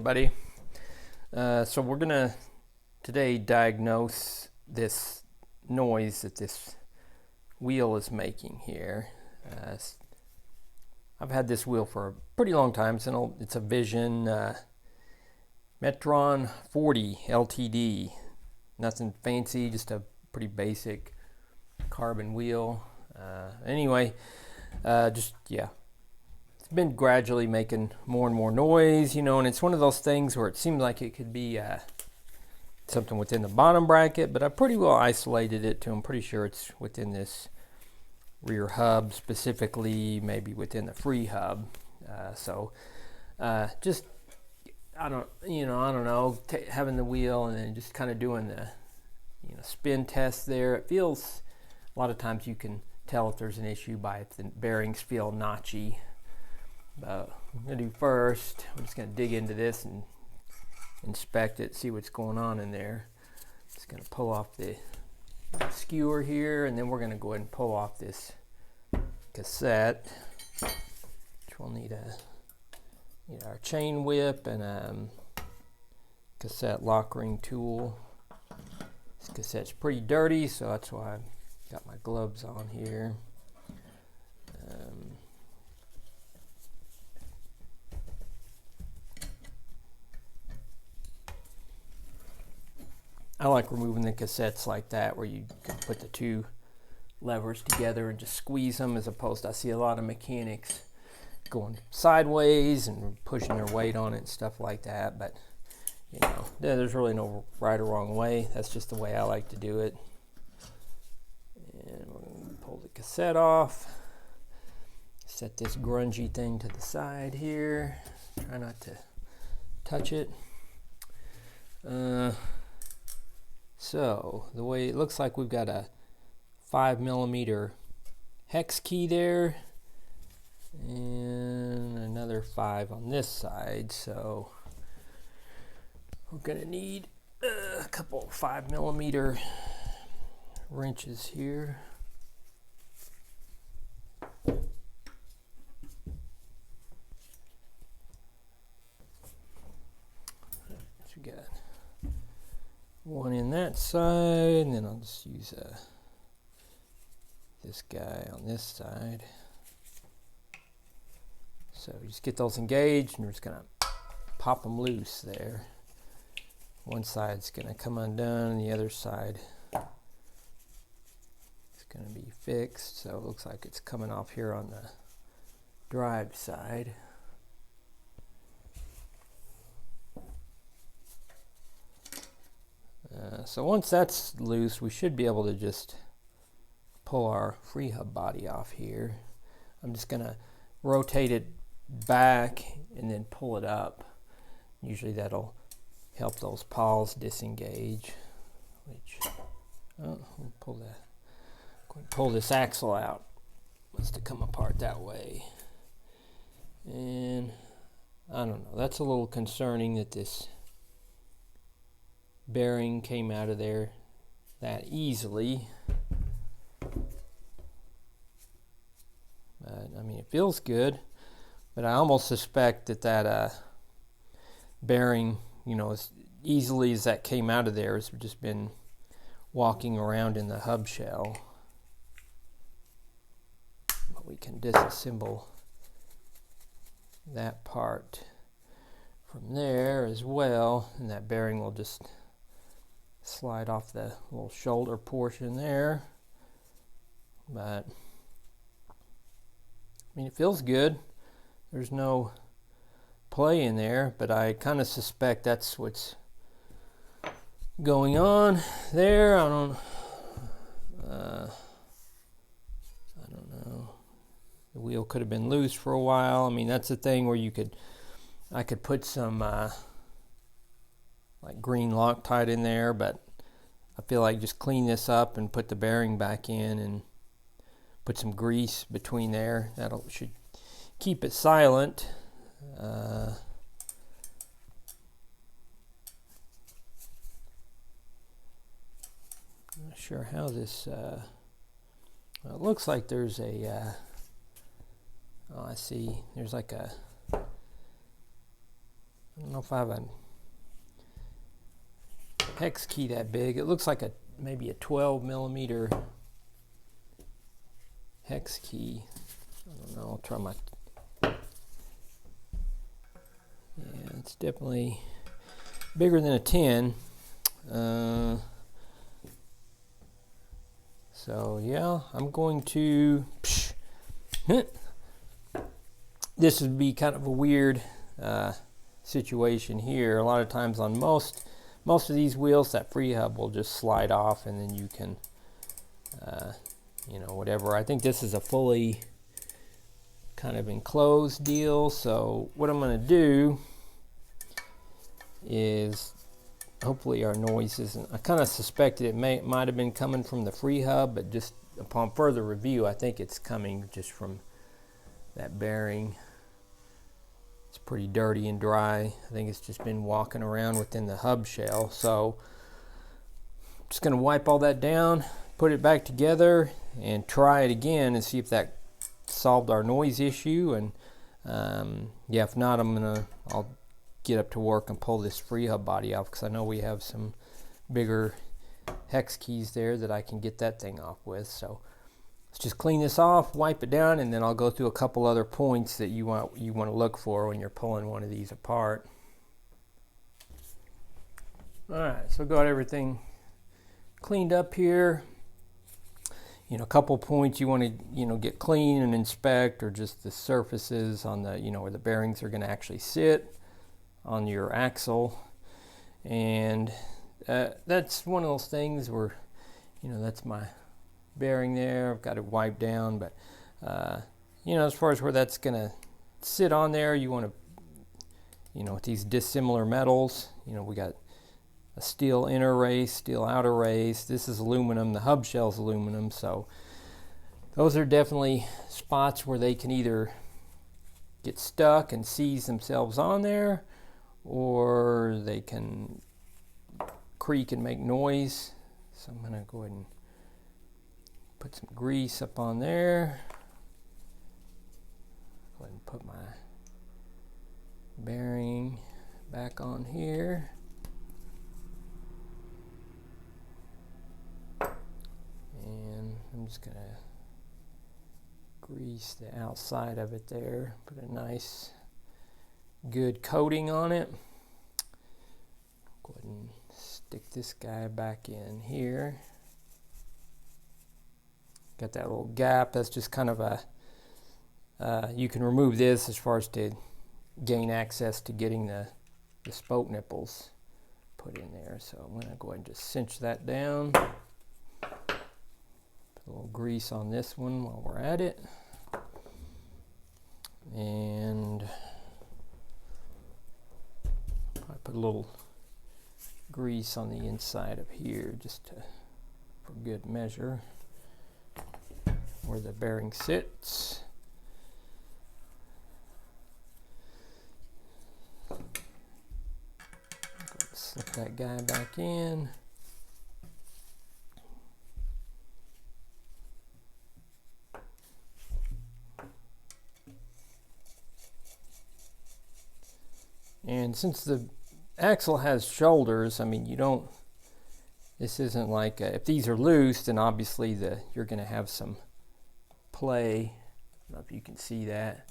everybody. So we're gonna today diagnose this noise that this wheel is making here. I've had this wheel for a pretty long time. It's a Vision Metron 40 LTD. Nothing fancy, just a pretty basic carbon wheel. It's been gradually making more and more noise, and it's one of those things where it seems like it could be something within the bottom bracket, but I pretty well isolated it to, I'm pretty sure it's within this rear hub, specifically maybe within the free hub. I don't know, having the wheel and then just kind of doing the spin test there. It feels, a lot of times you can tell if there's an issue by if the bearings feel notchy. What I'm going to do first, I'm just going to dig into this and inspect it, see what's going on in there. Just going to pull off the skewer here, and then we're going to go ahead and pull off this cassette, which we'll need our chain whip and cassette lock ring tool. This cassette's pretty dirty, so that's why I've got my gloves on here. I like removing the cassettes like that, where you can put the two levers together and just squeeze them, as opposed to I see a lot of mechanics going sideways and pushing their weight on it and stuff like that. But there's really no right or wrong way. That's just the way I like to do it. And we're going to pull the cassette off. Set this grungy thing to the side here. Try not to touch it. So the way it looks like, we've got a 5mm hex key there and another 5 on this side. So we're gonna need a couple 5mm wrenches here. So we got one in that side, and then I'll just use this guy on this side. So you just get those engaged, and we're just gonna pop them loose there. One side's gonna come undone, and the other side is gonna be fixed. So it looks like it's coming off here on the drive side. So once that's loose, we should be able to just pull our free hub body off here. I'm just going to rotate it back and then pull it up. Usually that'll help those pawls disengage. We'll pull this axle out. Wants to come apart that way. And I don't know, that's a little concerning that this bearing came out of there that easily. But I mean, it feels good, but I almost suspect that bearing, as easily as that came out of there, has just been walking around in the hub shell. But we can disassemble that part from there as well, and that bearing will just slide off the little shoulder portion there. But I mean, it feels good. There's no play in there, but I kind of suspect that's what's going on there. I don't know. The wheel could have been loose for a while. I mean, that's the thing where I could put some like green Loctite in there, but I feel like just clean this up and put the bearing back in and put some grease between there. Should keep it silent. Not sure how this it looks like there's a I see there's like a I don't know if I have a hex key that big. It looks like maybe a 12 millimeter hex key. I don't know, I'll try my... Yeah, it's definitely bigger than a 10. So yeah, I'm going to... This would be kind of a weird situation here. A lot of times on most of these wheels, that free hub will just slide off, and then you can, you know, whatever. I think this is a fully kind of enclosed deal. So what I'm going to do is, hopefully our noise isn't... I kind of suspected it might have been coming from the free hub, but just upon further review, I think it's coming just from that bearing. It's pretty dirty and dry. I think it's just been walking around within the hub shell. So I'm just going to wipe all that down, put it back together, and try it again and see if that solved our noise issue. And yeah, if not, I'll get up to work and pull this free hub body off, because I know we have some bigger hex keys there that I can get that thing off with. So let's just clean this off, wipe it down, and then I'll go through a couple other points that you want to look for when you're pulling one of these apart. Alright, so got everything cleaned up here. You know, a couple points you want to, you know, get clean and inspect, or just the surfaces on the, you know, where the bearings are going to actually sit on your axle. And that's one of those things where, you know, that's my bearing there. I've got it wiped down, but you know, as far as where that's gonna sit on there, you want to, you know, with these dissimilar metals, you know, we got a steel inner race, steel outer race. This is aluminum. The hub shell's aluminum, so those are definitely spots where they can either get stuck and seize themselves on there, or they can creak and make noise. So I'm gonna go ahead and put some grease up on there. Go ahead and put my bearing back on here. And I'm just going to grease the outside of it there. Put a nice good coating on it. Go ahead and stick this guy back in here. Got that little gap. That's just kind of a, you can remove this as far as to gain access to getting the spoke nipples put in there. So I'm going to go ahead and just cinch that down. Put a little grease on this one while we're at it. And I put a little grease on the inside of here just for good measure, where the bearing sits. Slip that guy back in. And since the axle has shoulders, I mean, you don't, this isn't like, if these are loose, then obviously you're going to have some play. I don't know if you can see that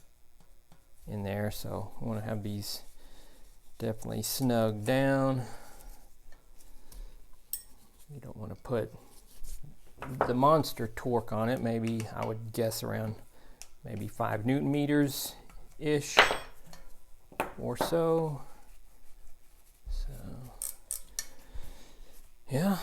in there. So I want to have these definitely snug down. You don't want to put the monster torque on it. Maybe I would guess around maybe 5 Newton meters ish or so. So yeah,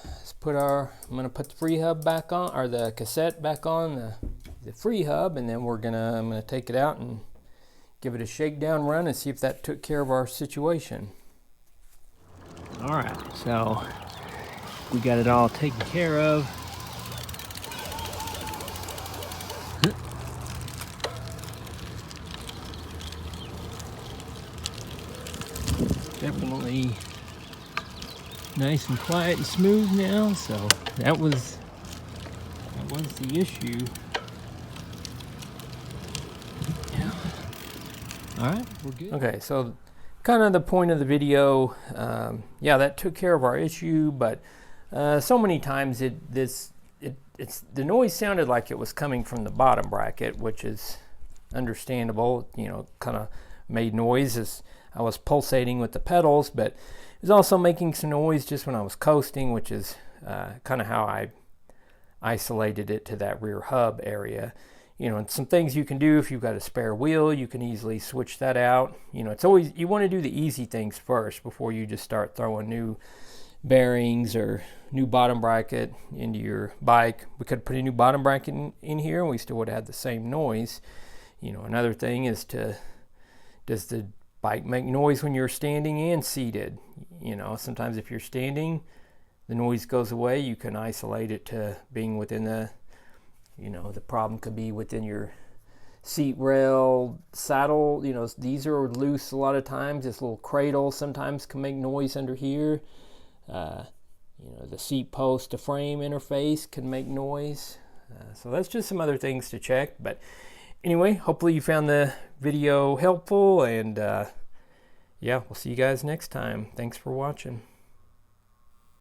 let's put I'm going to put the free hub back on, or the cassette back on the free hub, and then I'm going to take it out and give it a shakedown run and see if that took care of our situation. All right, so we got it all taken care of. Definitely nice and quiet and smooth now, so that was the issue. Yeah. All right, we're good. Okay, so kind of the point of the video. Yeah, that took care of our issue, but so many times the noise sounded like it was coming from the bottom bracket, which is understandable. You know, kind of made noise as I was pulsating with the pedals, but it was also making some noise just when I was coasting, which is kind of how I isolated it to that rear hub area. You know, and some things you can do if you've got a spare wheel, you can easily switch that out. You know, it's always, you want to do the easy things first before you just start throwing new bearings or new bottom bracket into your bike. We could put a new bottom bracket in here and we still would have had the same noise. You know, another thing is does the bike make noise when you're standing and seated? You know, sometimes if you're standing, the noise goes away. You can isolate it to being within the, you know, the problem could be within your seat rail, saddle. You know, these are loose a lot of times. This little cradle sometimes can make noise under here. You know, the seat post to frame interface can make noise. So that's just some other things to check. But anyway, hopefully you found the video helpful, and yeah, we'll see you guys next time. Thanks for watching.